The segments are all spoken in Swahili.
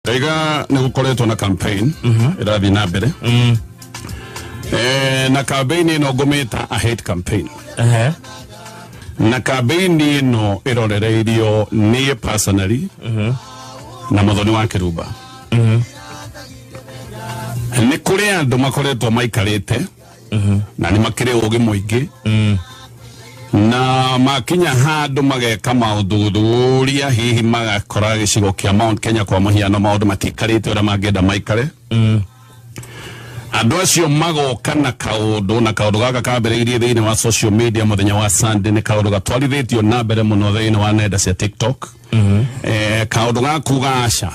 Ega nigukoretwo na campaign irathi na mbere. Na campaign ino ngumita a hate campaign. Na campaign ino irorereirio ni personally na Muthoni wa Kiruba. Ni kuri andu makoretwo maikarite na ni makire ugi muingi na makinya handu mageka mauthuria hihi magakora gicigo kia Mount Kenya kwa muhiano maundu matikarite ura mangenda maikare. Andu acio magoka na kaundu gaka kambereirie thiini wa social media muthenya wa Sunday ni kaundu gatwarithitio na mbere muno thiini wa nenda cia TikTok. Kaundu gakuga aca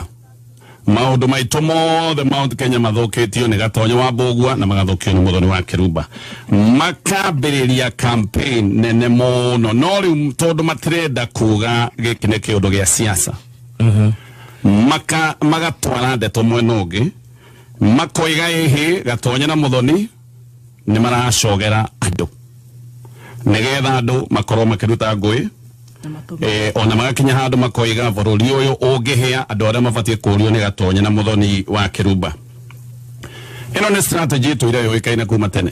maundu maitu mothe Mount Kenya mathukitio ni Gatonyo wa Mbugua na magathukio ni Muthoni wa Kiruba. Makambiriria campaign nene muno no riu tondu matirenda kuga giki ni kiundu gia siasa. Magatwara ndeto mwena ungi makoiga ihi Gatonyo na Muthoni ni maracogera andu nigetha andu makorwo makiruta ngui. Ona magakinya handu makoiga bururi uyu ungihia andu aria mabatie kurio ni Gatonyo na Muthoni wa Kiruba. Ino ni strategy tu ira yoikaine kuma tene.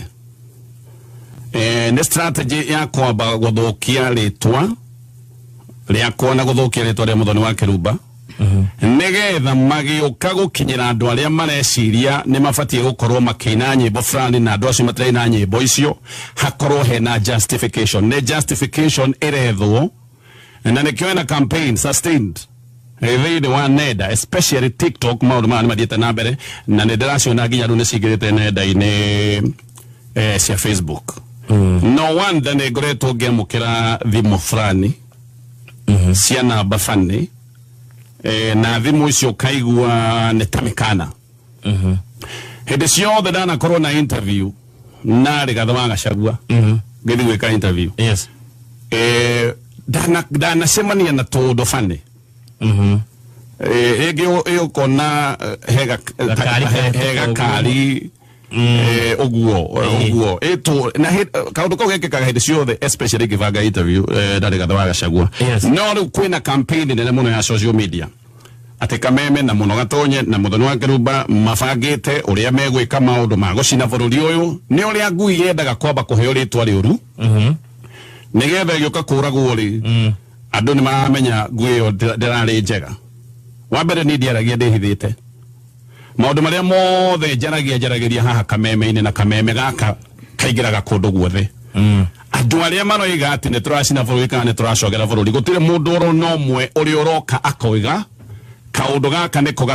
Ni strategy ya kwamba guthukia ritwa riakwa na guthukia ritwa ria Muthoni wa Kiruba. Nigetha magiuka gukinyira andu aria mareciria ni mabatie gukorwo makina nyimbo fulani na andu acio matiraina nyimbo icio hakorwo hena justification. Ne justification irethwo na nikio na campaign sustained thiini wa nenda especially TikTok maundu maya mathiete na mbere na ndiraciona nginya riu nicingirite nenda-ini cia Facebook. No wonder ni ngoretwo ngiamukira thimu fulani cia namba fani na thimu icio kaigua nitamikana. Hindi ciothe ndanakorwo na interview na Rigathi wa Gachagua ngithi gwika interview. Yes. Dana semania na todo fane. Ege kona hega kari oguo eto na kaundu ko geke ka hede ciothe especially givaga interview na Rigathi wa Gachagua. No ru kwina campaign nene muno ya social media ate Kameme na muno Gatonye na Muthoni wa Kiruba mafagite uria megwika maundu ma gucina bururi uyu ni uria ngui yendaga kwamba kuheo ritwa riuru nigetha yuka kuragwo ri andu ni maramenya ngui yo ndirari njega. Wa mbere ni ndiaragia ndihithite maundu maria mothe njaragiria haha Kameme-ini na Kameme gaka kaigiraga kundu guothe. Andu aria maroiga ati ni turacina bururi kana ni turacogera bururi gutire mundu oro no mwe uri uroka akoiga kaundu gaka niko